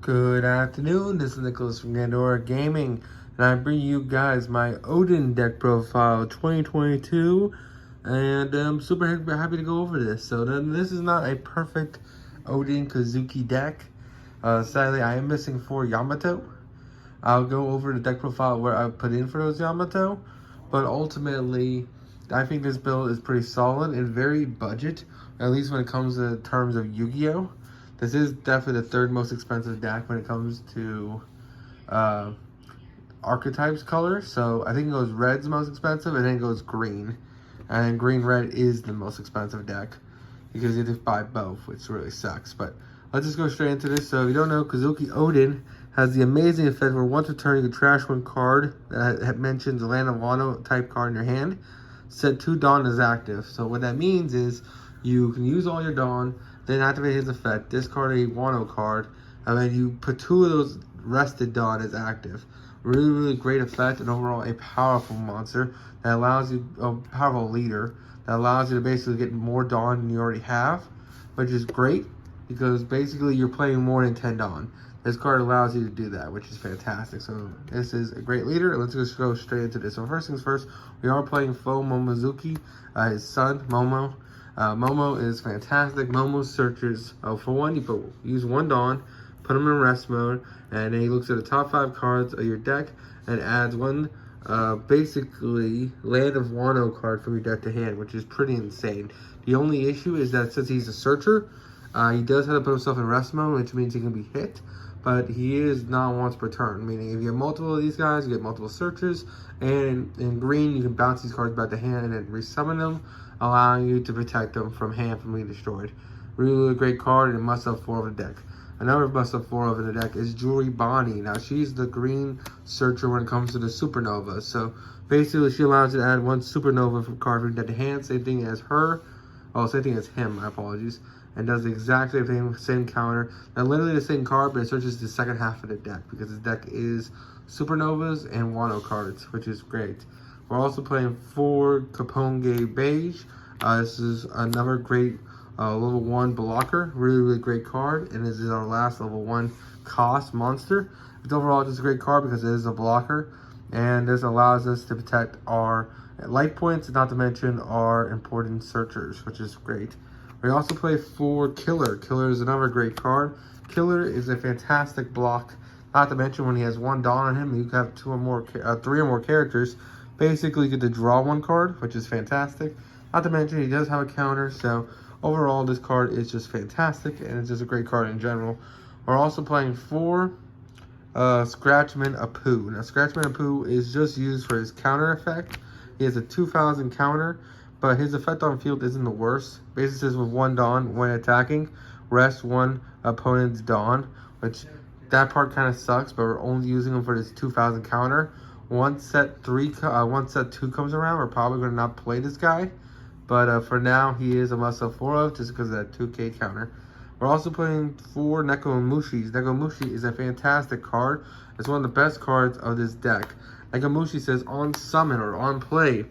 Good afternoon, this is Nicholas from Gandora Gaming, and I bring you guys my Oden deck profile 2022, and I'm super happy to go over this. So then, this is not a perfect Oden Kazuki deck. Sadly, I am missing 4 Yamato. I'll go over the deck profile where I put in for those Yamato, but ultimately, I think this build is pretty solid and very budget, at least when it comes to terms of Yu-Gi-Oh! This is definitely the third most expensive deck when it comes to uh, archetypes color. So I think it goes red's most expensive, and then it goes green. And then green-red is the most expensive deck because you have to buy both, which really sucks. But let's just go straight into this. So if you don't know, Kazuki Oden has the amazing effect where once a turn you can trash one card that mentions a Land of Wano type card in your hand. Set 2 Dawn as active. So what that means is you can use all your Dawn, then activate his effect, discard a Wano card, and then you put 2 of those rested Dawn as active. Really great effect, and overall a powerful monster that allows you, a powerful leader that allows you to basically get more Dawn than you already have, which is great because basically you're playing more than 10 Dawn. This card allows you to do that, which is fantastic. So this is a great leader. Let's just go straight into this. So first things first, we are playing Fo Momozuki, his son, Momo. Momo is fantastic. Momo searches, for one, you use 1 Dawn, put him in rest mode, and then he looks at the top 5 cards of your deck and adds 1, basically, Land of Wano card from your deck to hand, which is pretty insane. The only issue is that since he's a searcher, he does have to put himself in rest mode, which means he can be hit, but he is not once per turn, meaning if you have multiple of these guys, you get multiple searches, and in green, you can bounce these cards back to hand and then resummon them, allowing you to protect them from hand from being destroyed. Really great card, and must-have 4 of the deck. Another must-have 4 of the deck is Jewelry Bonnie. Now, she's the green searcher when it comes to the Supernova. So, basically, she allows you to add 1 Supernova from card from deck to hand. Same thing as her. Oh, same thing as him, my apologies. And does the exact same thing, same counter. Now, literally the same card, but it searches the second half of the deck because the deck is Supernovas and Wano cards, which is great. We're also playing 4 Kaponge Beige. This is another great level 1 blocker. Really great card. And this is our last level 1 cost monster. It's overall just a great card because it is a blocker. And this allows us to protect our life points, not to mention our important searchers, which is great. We also play 4 Killer. Killer is another great card. Killer is a fantastic block. Not to mention when he has 1 Dawn on him, you can have 3 or more characters. Basically, you get to draw 1 card, which is fantastic. Not to mention, he does have a counter, so overall, this card is just fantastic, and it's just a great card in general. We're also playing 4 Scratchman Apu. Now, Scratchman Apu is just used for his counter effect. He has a 2000 counter, but his effect on field isn't the worst. Basically says with 1 Dawn when attacking, rest 1 opponent's Dawn, which that part kind of sucks, but we're only using him for this 2000 counter. Once set 2 comes around, we're probably going to not play this guy. But for now, he is a must-have 4 of, just because of that 2k counter. We're also playing 4 Nekomushis. Nekomushi is a fantastic card. It's one of the best cards of this deck. Nekomushi says on summon or on play,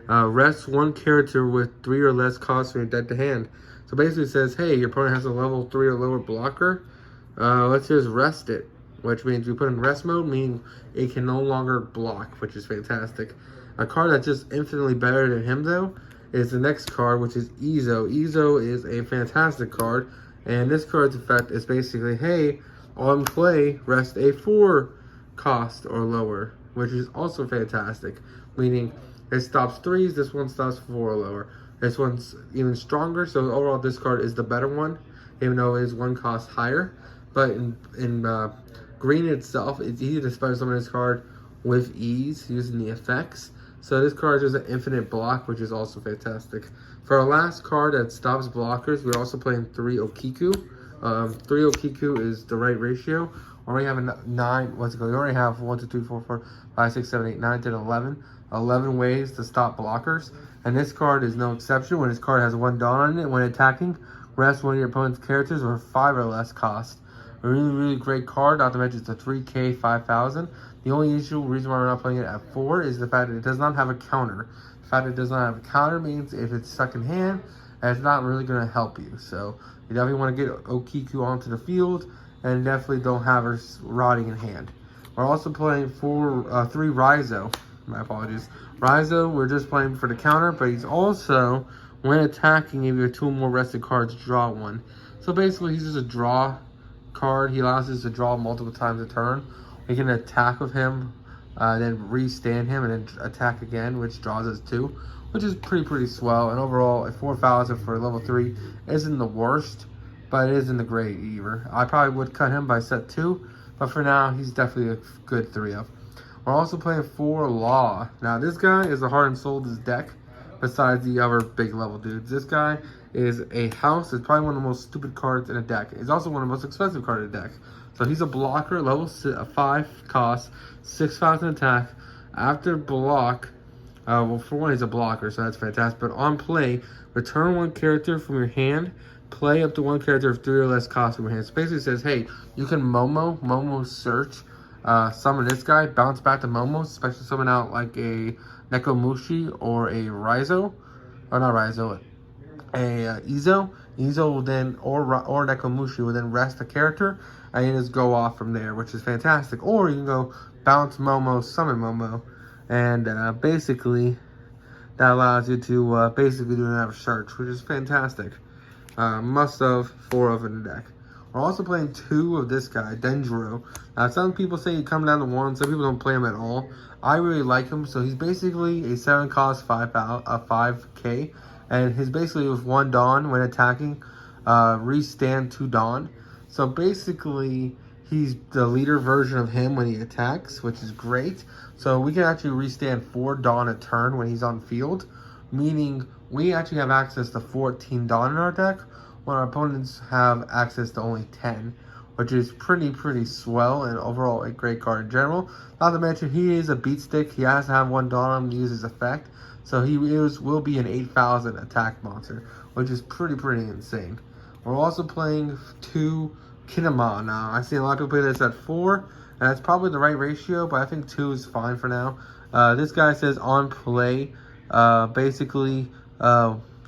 rest 1 character with 3 or less costs from your deck to hand. So basically it says, hey, your opponent has a level 3 or lower blocker. Let's just rest it. Which means we put in rest mode, meaning it can no longer block, which is fantastic. A card that's just infinitely better than him, though, is the next card, which is Izo. Izo is a fantastic card, and this card's effect is basically, hey, on play, rest a 4 cost or lower, which is also fantastic, meaning it stops 3s, this one stops 4 or lower. This one's even stronger, so overall this card is the better one, even though it is 1 cost higher. But in green itself, it's easy to special summon this card with ease using the effects. So this card is an infinite block, which is also fantastic. For our last card that stops blockers, we're also playing 3 Okiku. 3 Okiku is the right ratio. We already have a 9, what's it called? We already have 1, 2, 3, 4, 4, 5, 6, 7, 8, 9, 10, 11. 11 ways to stop blockers. And this card is no exception. When this card has 1 Dawn on it, when attacking, rest 1 of your opponent's characters with 5 or less cost. A really great card, not to mention it's a 3k 5000. The only reason why we're not playing it at 4 is the fact that it does not have a counter. The fact that it does not have a counter means if it's stuck in hand, it's not really going to help you. So you definitely want to get Okiku onto the field and definitely don't have her rotting in hand. We're also playing 3 Raizo. My apologies. Raizo, we're just playing for the counter, but he's also, when attacking, if you have 2 more rested cards, draw 1. So basically, he's just a draw card. He allows us to draw multiple times a turn. We can attack with him, then restand him, and then attack again, which draws us 2, which is pretty swell. And overall, a 4,000 for level 3 isn't the worst, but it isn't the great either. I probably would cut him by set 2, but for now, he's definitely a good 3-of. We're also playing 4 Law. Now, this guy is the heart and soul of this deck, besides the other big level dudes. This guy is a house. It's probably one of the most stupid cards in a deck. It's also one of the most expensive cards in a deck. So he's a blocker, level 5 cost, 6,000 attack. After block, well, for one, he's a blocker, so that's fantastic. But on play, return 1 character from your hand. Play up to 1 character of 3 or less cost from your hand. So basically, it says, hey, you can Momo search, summon this guy, bounce back to Momo, especially summon out like a Nekomushi or a Raizo, or not Raizo, a Izo. Izo will then, or Nekomushi will then rest the character, and you just go off from there, which is fantastic. Or you can go bounce Momo, summon Momo, and basically that allows you to basically do another search, which is fantastic. Must have 4 of in the deck. We're also playing 2 of this guy, Denjiro. Some people say you come down to 1, some people don't play him at all. I really like him, so he's basically a 7 cost 5k, and he's basically with 1 Dawn when attacking, restand 2 Dawn. So basically, he's the leader version of him when he attacks, which is great. So we can actually restand 4 Dawn a turn when he's on field, meaning we actually have access to 14 Dawn in our deck, when our opponents have access to only 10, which is pretty swell, and overall a great card in general. Not to mention, he is a beat stick. He has to have 1 Dawn to use his effect, so he will be an 8,000 attack monster, which is pretty insane. We're also playing 2 Kinema now. I see a lot of people play this at 4, and that's probably the right ratio, but I think 2 is fine for now. This guy says on play, basically,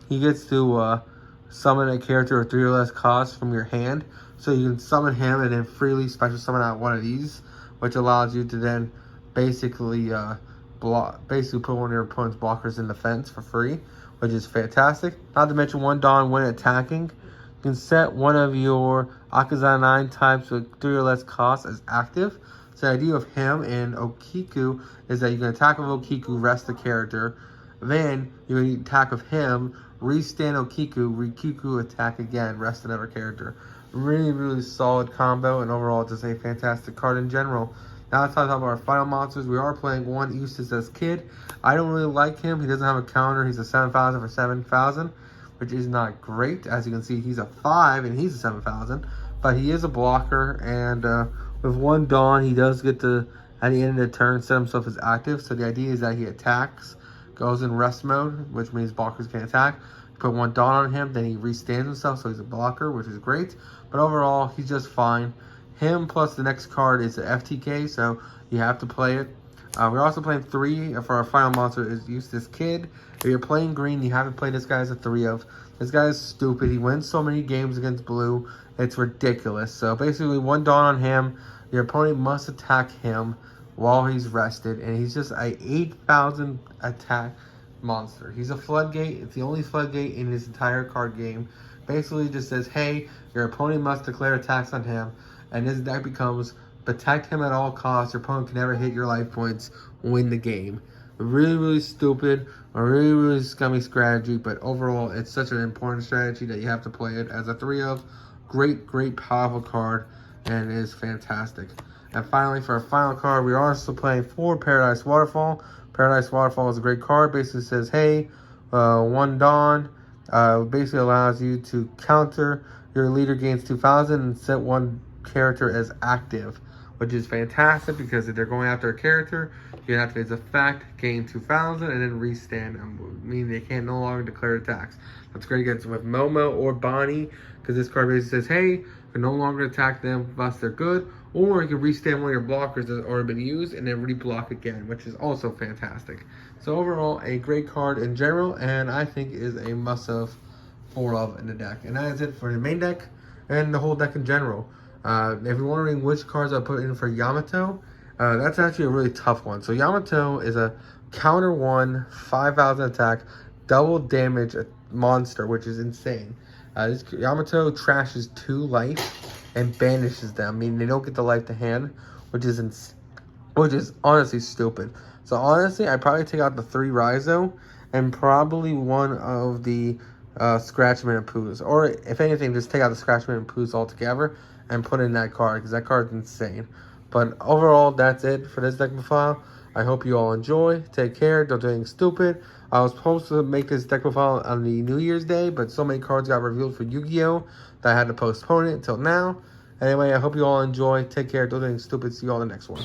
he gets to summon a character of 3 or less costs from your hand. So you can summon him and then freely special summon out one of these, which allows you to then basically put one of your opponent's blockers in defense for free, which is fantastic. Not to mention 1 Dawn when attacking. You can set one of your Akaza 9 types with 3 or less costs as active. So the idea of him and Okiku is that you can attack with Okiku, rest the character. Then you can attack with him, restand Okiku, attack again, rest another character. Really solid combo, and overall just a fantastic card in general. Now let's talk about our final monsters. We are playing 1 Eustace as Kid. I don't really like him. He doesn't have a counter. He's a 7,000 for 7,000, which is not great. As you can see, he's a 5 and he's a 7,000, but he is a blocker, and with 1 Dawn, he does get to, at the end of the turn, set himself as active. So the idea is that he attacks, goes in rest mode, which means blockers can attack. Put 1 Dawn on him, then he restands himself, so he's a blocker, which is great. But overall, he's just fine. Him plus the next card is the FTK, so you have to play it. We're also playing 3 for our final monster is Eustace Kid. If you're playing green, you have to play this guy as a 3-of. This guy is stupid. He wins so many games against blue. It's ridiculous. So basically, 1 Dawn on him. Your opponent must attack him while he's rested, and he's just a 8,000 attack monster. He's a floodgate. It's the only floodgate in his entire card game. Basically just says, hey, your opponent must declare attacks on him, and his deck becomes protect him at all costs. Your opponent can never hit your life points, win the game. Really stupid, a really scummy strategy, but overall it's such an important strategy that you have to play it as a 3-of. Great powerful card, and it is fantastic. And finally, for our final card, we are also playing 4 Paradise Waterfall. Paradise Waterfall is a great card. Basically says, hey, 1 Dawn. Basically allows you to counter your leader gains 2,000 and set 1 character as active, which is fantastic because if they're going after a character, you have to his effect, gain 2,000, and then restand them, meaning they can no longer declare attacks. That's great against with Momo or Bonnie, because this card basically says, hey, you can no longer attack them unless they're good, or you can restand one of your blockers that's already been used and then reblock again, which is also fantastic. So overall, a great card in general, and I think is a must-have 4-of in the deck. And that is it for the main deck and the whole deck in general. If you're wondering which cards I put in for Yamato, that's actually a really tough one. So Yamato is a counter 1, 5,000 attack, double damage monster, which is insane. This Yamato trashes 2 life and banishes them, meaning they don't get the life to hand, which is honestly stupid. So honestly, I'd probably take out the 3 Raizo and probably one of the Scratchman and Poos. Or if anything, just take out the Scratchman and Poos altogether and put in that card, because that card's insane. But overall, that's it for this deck profile. I hope you all enjoy. Take care. Don't do anything stupid. I was supposed to make this deck profile on the New Year's Day, but so many cards got revealed for Yu-Gi-Oh! That I had to postpone it until now. Anyway, I hope you all enjoy. Take care. Don't do anything stupid. See you all in the next one.